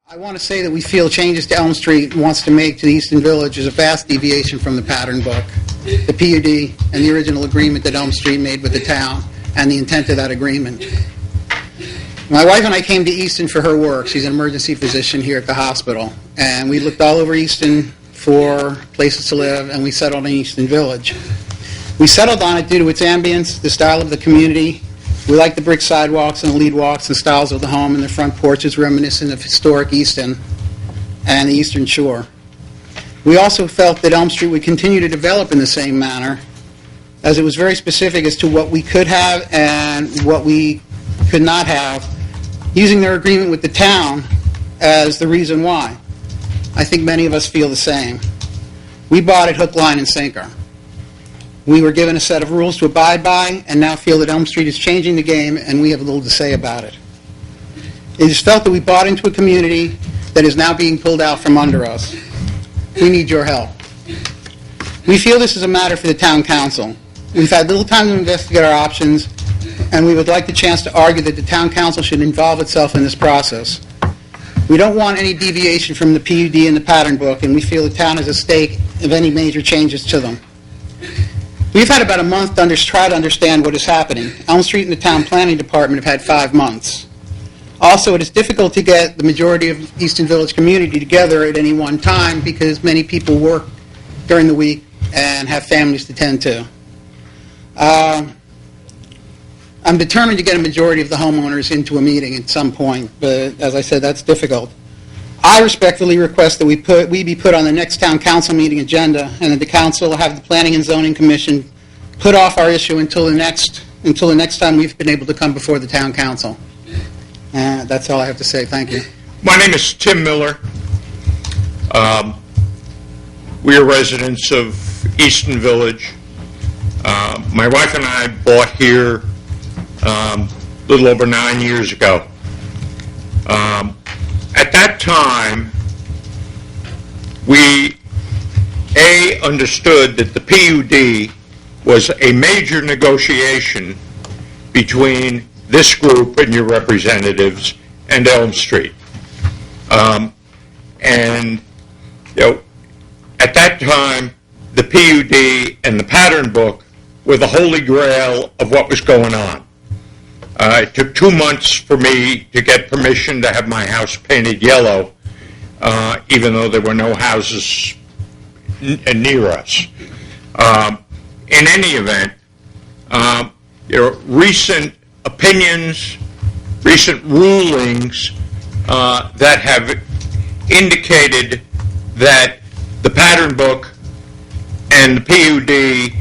I want to say that we feel changes to Elm Street wants to make to the Easton Village is a vast deviation from the pattern book, the PUD, and the original agreement that Elm Street made with the town, and the intent of that agreement. My wife and I came to Easton for her work. She's an emergency physician here at the hospital, and we looked all over Easton for places to live, and we settled on Easton Village. We settled on it due to its ambience, the style of the community. We like the brick sidewalks and the lead walks and styles of the home, and the front porch is reminiscent of historic Easton and the Eastern Shore. We also felt that Elm Street would continue to develop in the same manner, as it was very specific as to what we could have and what we could not have, using their agreement with the town as the reason why. I think many of us feel the same. We bought it hook, line, and sinker. We were given a set of rules to abide by, and now feel that Elm Street is changing the game, and we have little to say about it. It is felt that we bought into a community that is now being pulled out from under us. We need your help. We feel this is a matter for the Town Council. We've had little time to investigate our options, and we would like the chance to argue that the Town Council should involve itself in this process. We don't want any deviation from the PUD and the pattern book, and we feel the town has a stake of any major changes to them. We've had about a month to try to understand what is happening. Elm Street and the Town Planning Department have had 5 months. Also, it is difficult to get the majority of Easton Village community together at any one time because many people work during the week and have families to tend to. I'm determined to get a majority of the homeowners into a meeting at some point, but as I said, that's difficult. I respectfully request that we be put on the next Town Council meeting agenda, and that the Council will have the Planning and Zoning Commission put off our issue until the next time we've been able to come before the Town Council. That's all I have to say. Thank you. My name is Tim Miller. We are residents of Easton Village. My wife and I bought here a little over 9 years ago. At that time, we understood that the PUD was a major negotiation between this group and your representatives and Elm Street. And at that time, the PUD and the pattern book were the holy grail of what was going on. It took 2 months for me to get permission to have my house painted yellow, even though there were no houses near us. In any event, recent opinions, recent rulings that have indicated that the pattern book and the PUD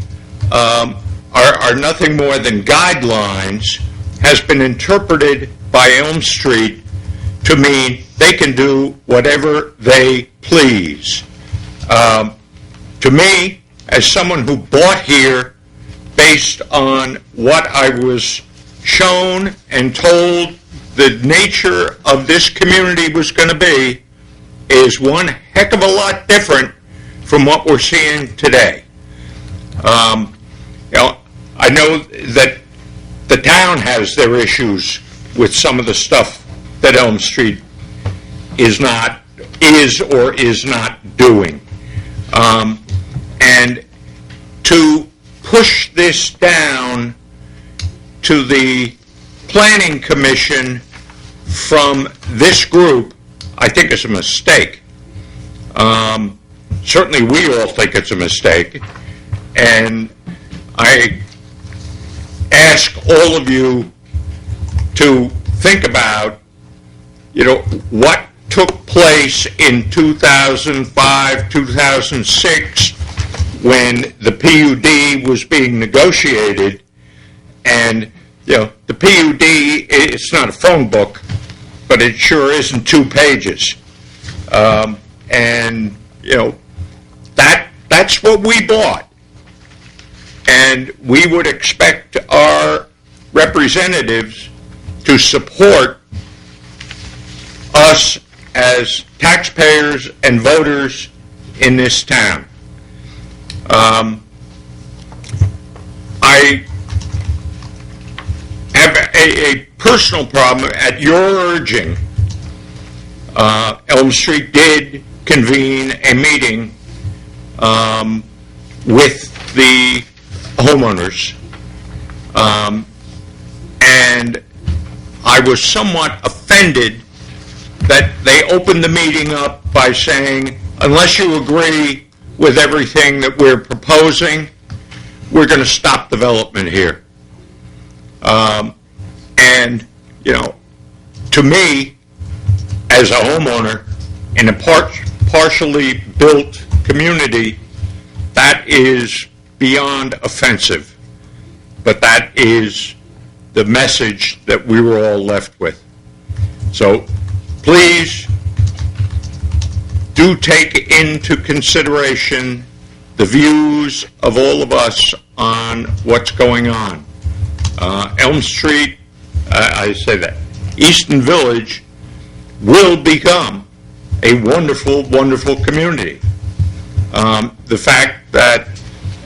are nothing more than guidelines has been interpreted by Elm Street to mean they can do whatever they please. To me, as someone who bought here based on what I was shown and told the nature of this community was going to be, is one heck of a lot different from what we're seeing today. I know that the town has their issues with some of the stuff that Elm Street is or is not doing. And to push this down to the Planning Commission from this group, I think is a mistake. Certainly we all think it's a mistake. And I ask all of you to think about, what took place in 2005, 2006, when the PUD was being negotiated. And, the PUD, it's not a phone book, but it sure isn't 2 pages. And, that's what we bought. And we would expect our representatives to support us as taxpayers and voters in this town. I have a personal problem at your urging. Elm Street did convene a meeting with the homeowners, and I was somewhat offended that they opened the meeting up by saying, unless you agree with everything that we're proposing, we're going to stop development here. And, you know, to me, as a homeowner in a partially built community, that is beyond offensive. But that is the message that we were all left with. So please do take into consideration the views of all of us on what's going on. Elm Street, I say that, Easton Village will become a wonderful, wonderful community. The fact that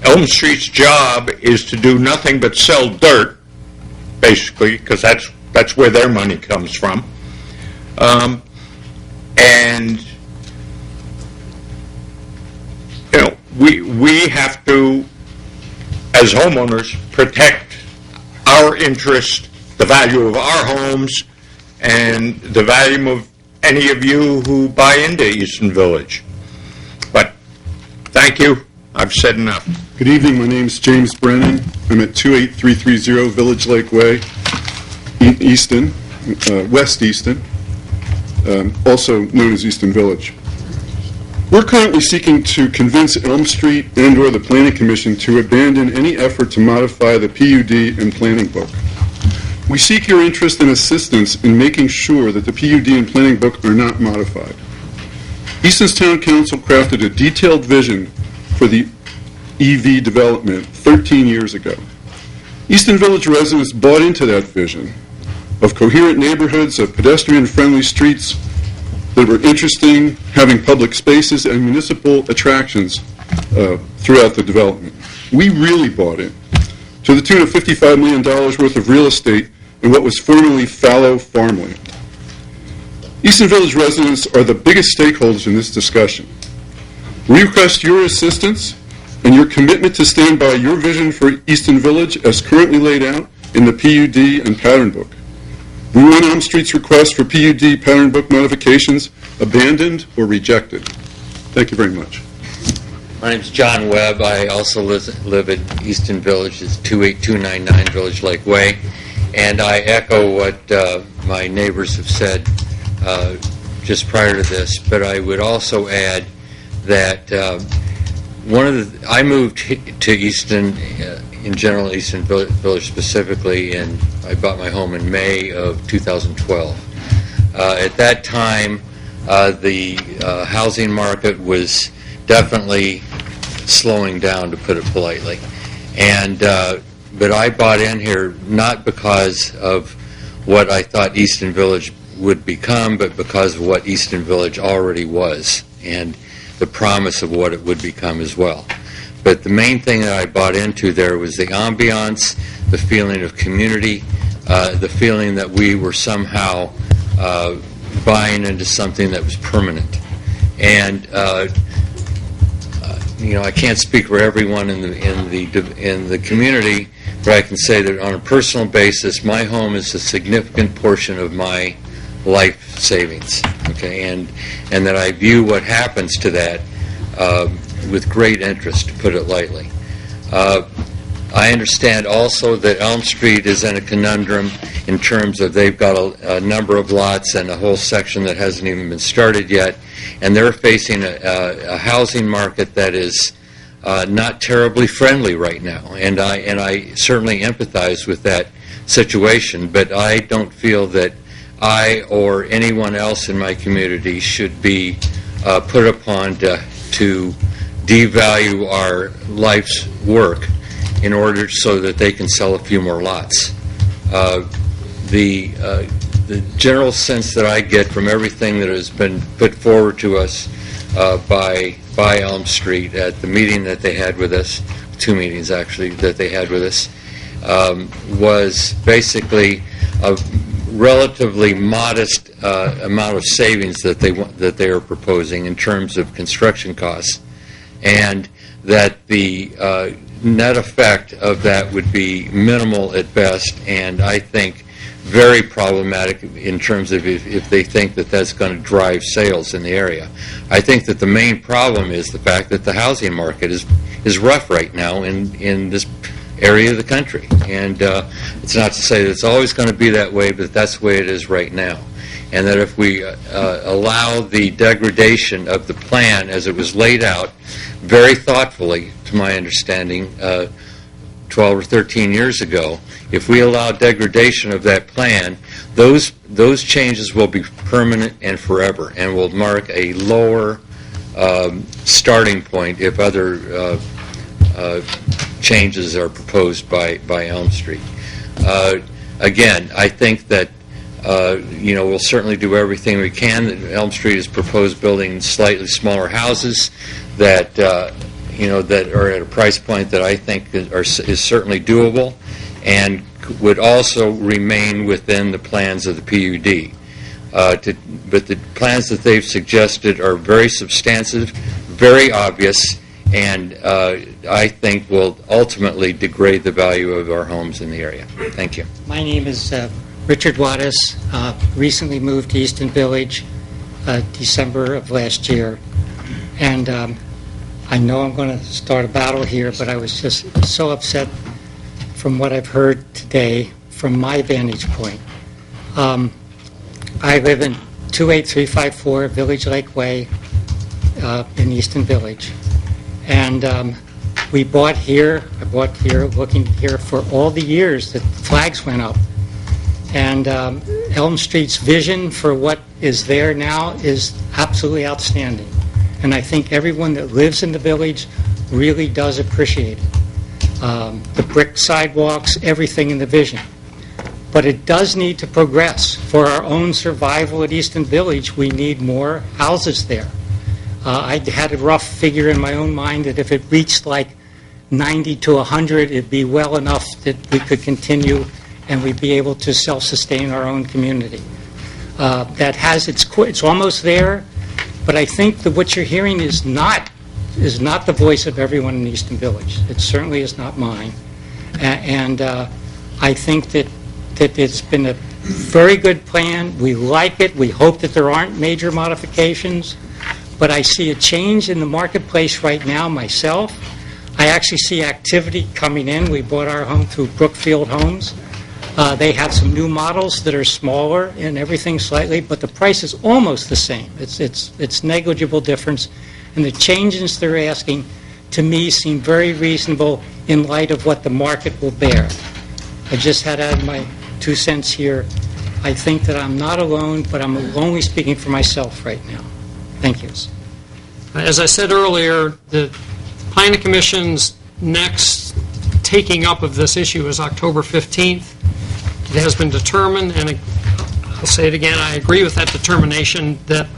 Elm Street's job is to do nothing but sell dirt, basically, because that's where their money comes from. And you know, we have to, as homeowners, protect our interest, the value of our homes, and the value of any of you who buy into Easton Village. But thank you. I've said enough. Good evening. My name is James Brennan. I'm at 28330 Village Lake Way, Easton, West Easton, also known as Easton Village. We're currently seeking to convince Elm Street and/or the Planning Commission to abandon any effort to modify the PUD and Planning Book. We seek your interest and assistance in making sure that the PUD and Planning Book are not modified. Easton's Town Council crafted a detailed vision for the EV development 13 years ago. Easton Village residents bought into that vision of coherent neighborhoods, of pedestrian-friendly streets that were interesting, having public spaces and municipal attractions throughout the development. We really bought in, to the tune of $55 million worth of real estate in what was formerly fallow farmland. Easton Village residents are the biggest stakeholders in this discussion. We request your assistance and your commitment to stand by your vision for Easton Village as currently laid out in the PUD and Pattern Book. We want Elm Street's request for PUD Pattern Book modifications abandoned or rejected. Thank you very much. My name is John Webb. I also live at Easton Village. It's 28299 Village Lake Way. And I echo what my neighbors have said just prior to this. But I would also add that I moved to Easton, in general, Easton Village specifically, and I bought my home in May of 2012. At that time, the housing market was definitely slowing down, to put it politely. And but I bought in here not because of what I thought Easton Village would become, but because of what Easton Village already was, and the promise of what it would become as well. But the main thing that I bought into there was the ambiance, the feeling of community, the feeling that we were somehow buying into something that was permanent. And you know, I can't speak for everyone in the community, but I can say that on a personal basis, my home is a significant portion of my life savings. Okay, and that I view what happens to that with great interest, to put it lightly. I understand also that Elm Street is in a conundrum in terms of they've got a number of lots and a whole section that hasn't even been started yet, and they're facing a housing market that is not terribly friendly right now. And I certainly empathize with that situation, but I don't feel that I or anyone else in my community should be put upon to devalue our life's work in order so that they can sell a few more lots. The general sense that I get from everything that has been put forward to us by Elm Street at the meeting that they had with us, 2 meetings actually that they had with us, was basically relatively modest amount of savings that they are proposing in terms of construction costs, and that the net effect of that would be minimal at best, and I think very problematic in terms of if they think that that's going to drive sales in the area. I think that the main problem is the fact that the housing market is rough right now in this area of the country. And it's not to say that it's always going to be that way, but that's the way it is right now. And that if we allow the degradation of the plan as it was laid out very thoughtfully, to my understanding, 12 or 13 years ago, if we allow degradation of that plan, those changes will be permanent and forever and will mark a lower starting point if other changes are proposed by Elm Street. Again, I think that we'll certainly do everything we can. Elm Street has proposed building slightly smaller houses that that are at a price point that I think is certainly doable, and would also remain within the plans of the PUD. But the plans that they've suggested are very substantive, very obvious, and I think will ultimately degrade the value of our homes in the area. Thank you. My name is Richard Wattis. Recently moved to Easton Village December of last year. And I know I'm going to start a battle here, but I was just so upset from what I've heard today from my vantage point. I live in 28354 Village Lake Way in Easton Village. And I bought here, looking here for all the years that the flags went up. And Elm Street's vision for what is there now is absolutely outstanding. And I think everyone that lives in the village really does appreciate it. The brick sidewalks, everything in the vision. But it does need to progress. For our own survival at Easton Village, we need more houses there. I had a rough figure in my own mind that if it reached like 90 to 100, it'd be well enough that we could continue and we'd be able to self-sustain our own community. It's almost there, but I think that what you're hearing is not the voice of everyone in Easton Village. It certainly is not mine. And I think that it's been a very good plan. We like it. We hope that there aren't major modifications. But I see a change in the marketplace right now myself. I actually see activity coming in. We bought our home through Brookfield Homes. They have some new models that are smaller and everything slightly, but the price is almost the same. It's negligible difference. And the changes they're asking, to me, seem very reasonable in light of what the market will bear. I just had to add my 2 cents here. I think that I'm not alone, but I'm only speaking for myself right now. Thank you. As I said earlier, the Planning Commission's next taking up of this issue is October 15th. It has been determined, and I'll say it again, I agree with that determination, that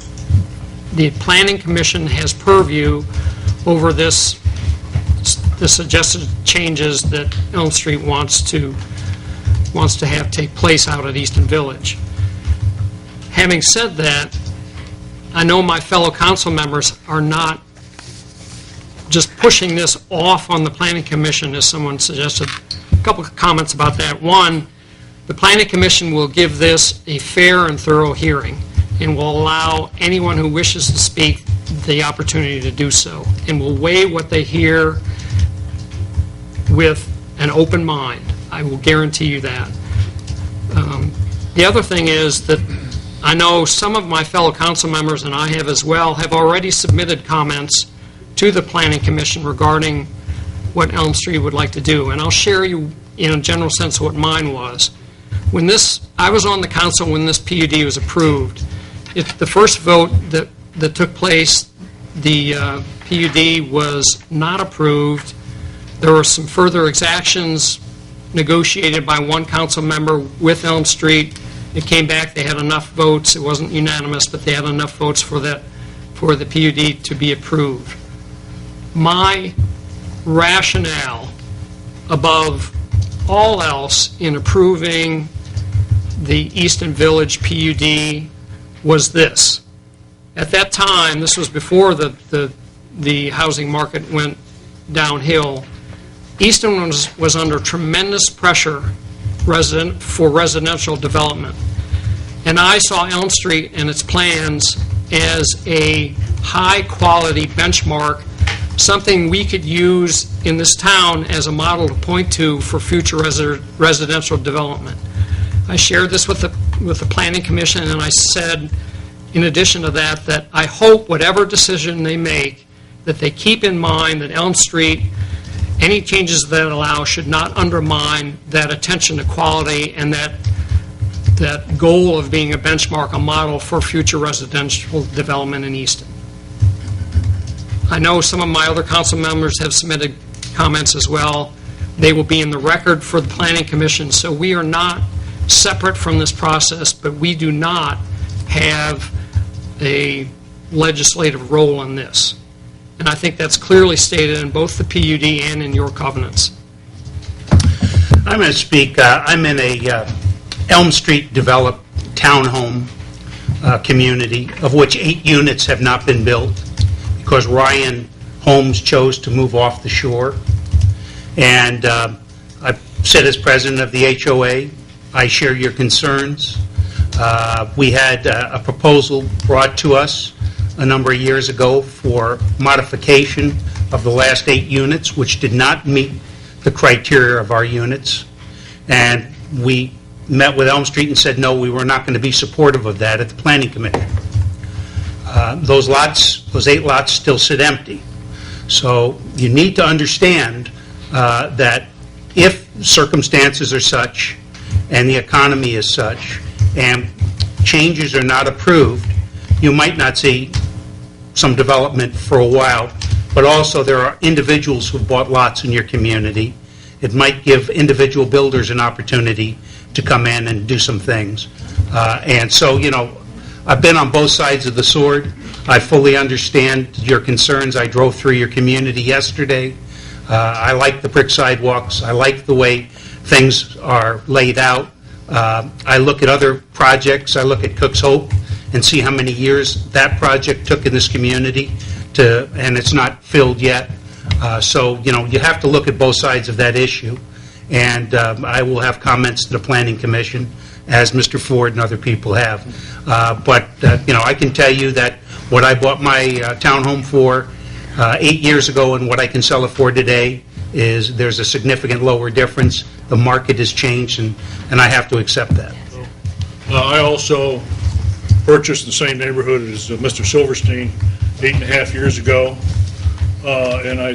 the Planning Commission has purview over the suggested changes that Elm Street wants to have take place out at Easton Village. Having said that, I know my fellow council members are not just pushing this off on the Planning Commission, as someone suggested. A couple of comments about that. One, the Planning Commission will give this a fair and thorough hearing and will allow anyone who wishes to speak the opportunity to do so, and will weigh what they hear with an open mind. I will guarantee you that. The other thing is that I know some of my fellow council members, and I have as well, have already submitted comments to the Planning Commission regarding what Elm Street would like to do. And I'll share you in a general sense what mine was. I was on the council when this PUD was approved. The first vote that took place, the PUD was not approved. There were some further exactions negotiated by one council member with Elm Street. It came back, they had enough votes. It wasn't unanimous, but they had enough votes for the PUD to be approved. My rationale above all else in approving the Easton Village PUD was this. At that time, this was before the housing market went downhill, Easton was under tremendous pressure for residential development. And I saw Elm Street and its plans as a high-quality benchmark, something we could use in this town as a model to point to for future residential development. I shared this with the Planning Commission, and I said, in addition to that, that I hope whatever decision they make, that they keep in mind that Elm Street, any changes that allow should not undermine that attention to quality and that goal of being a benchmark, a model for future residential development in Easton. I know some of my other council members have submitted comments as well. They will be in the record for the Planning Commission, so we are not separate from this process, but we do not have a legislative role in this. And I think that's clearly stated in both the PUD and in your covenants. I'm going to speak. I'm in a Elm Street developed townhome community, of which 8 units have not been built because Ryan Homes chose to move off the shore. And I sit as president of the HOA. I share your concerns. We had a proposal brought to us a number of years ago for modification of the last 8 units, which did not meet the criteria of our units. And we met with Elm Street and said, no, we were not going to be supportive of that at the Planning Committee. Those 8 lots still sit empty. So you need to understand that if circumstances are such and the economy is such and changes are not approved, you might not see some development for a while, but also there are individuals who bought lots in your community. It might give individual builders an opportunity to come in and do some things. And so, you know, I've been on both sides of the sword. I fully understand your concerns. I drove through your community yesterday. I like the brick sidewalks. I like the way things are laid out. I look at other projects. I look at Cook's Hope and see how many years that project took in this community and it's not filled yet. So, you know, you have to look at both sides of that issue. And I will have comments to the Planning Commission, as Mr. Ford and other people have. But, you know, I can tell you that what I bought my townhome for 8 years ago and what I can sell it for today is there's a significant lower difference. The market has changed, and I have to accept that. I also purchased the same neighborhood as Mr. Silverstein 8.5 years ago, and I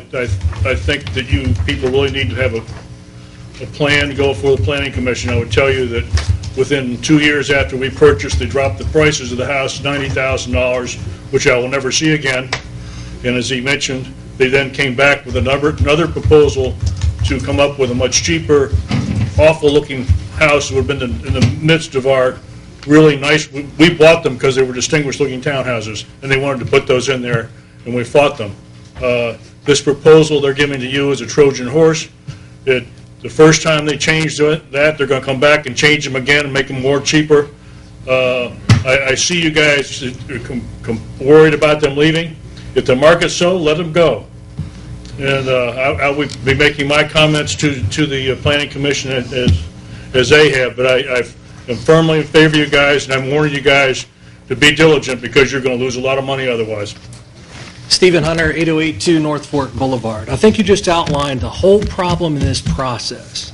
think that you people really need to have a plan to go for the Planning Commission. I would tell you that within 2 years after we purchased, they dropped the prices of the house $90,000, which I will never see again. And as he mentioned, they then came back with another proposal to come up with a much cheaper, awful-looking house that would have been in the midst of our really nice. We bought them because they were distinguished-looking townhouses, and they wanted to put those in there, and we fought them. This proposal they're giving to you is a Trojan horse. The first time they changed that, they're going to come back and change them again and make them more cheaper. I see you guys worried about them leaving. If the market's so, let them go. And I would be making my comments to the Planning Commission as they have, but I am firmly in favor of you guys, and I'm warning you guys to be diligent because you're going to lose a lot of money otherwise. Stephen Hunter, 8082 North Fork Boulevard. I think you just outlined the whole problem in this process,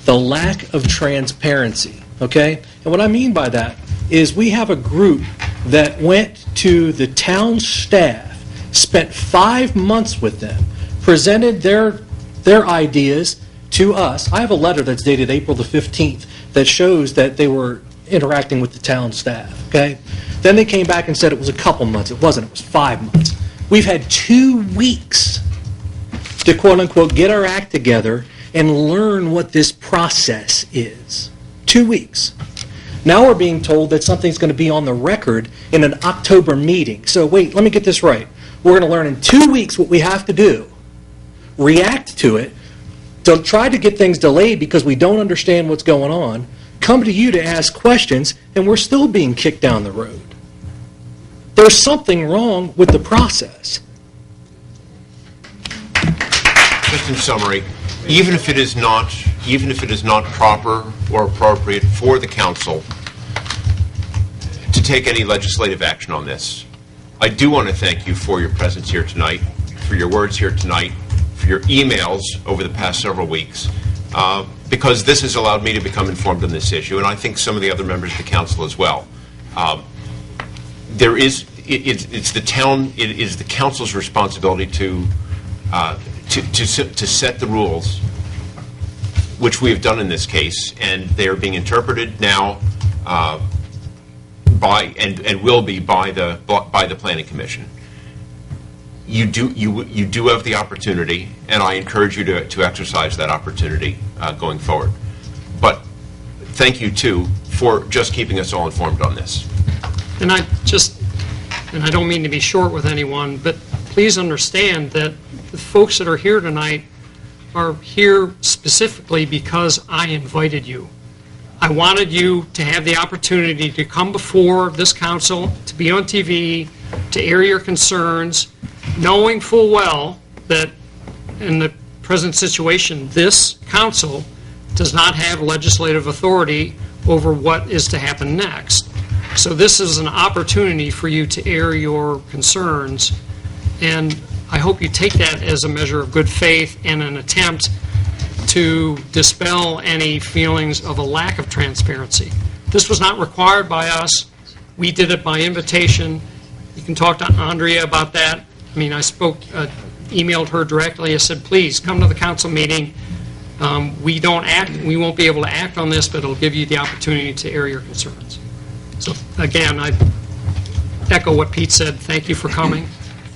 the lack of transparency, okay? And what I mean by that is we have a group that went to the town staff, spent 5 months with them, presented their ideas to us. I have a letter that's dated April the 15th that shows that they were interacting with the town staff, okay? Then they came back and said it was a couple months. It wasn't. It was 5 months. We've had 2 weeks to, quote-unquote, get our act together and learn what this process is. 2 weeks. Now we're being told that something's going to be on the record in an October meeting. So wait, let me get this right. We're going to learn in 2 weeks what we have to do, react to it, to try to get things delayed because we don't understand what's going on, come to you to ask questions, and we're still being kicked down the road. There's something wrong with the process. Just in summary, even if it is not proper or appropriate for the council to take any legislative action on this, I do want to thank you for your presence here tonight, for your words here tonight, for your emails over the past several weeks, because this has allowed me to become informed on this issue, and I think some of the other members of the council as well. It's the council's responsibility to set the rules, which we have done in this case, and they are being interpreted now by and will be by the Planning Commission. You do have the opportunity, and I encourage you to exercise that opportunity going forward. But thank you too for just keeping us all informed on this. And I don't mean to be short with anyone, but please understand that the folks that are here tonight are here specifically because I invited you. I wanted you to have the opportunity to come before this council, to be on TV, to air your concerns, knowing full well that in the present situation, this council does not have legislative authority over what is to happen next. So this is an opportunity for you to air your concerns, and I hope you take that as a measure of good faith and an attempt to dispel any feelings of a lack of transparency. This was not required by us. We did it by invitation. You can talk to Andrea about that. I mean, I emailed her directly. I said, please come to the council meeting. We won't be able to act on this, but it'll give you the opportunity to air your concerns. So again, I echo what Pete said. Thank you for coming.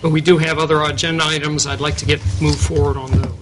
But we do have other agenda items. I'd like to move forward on those.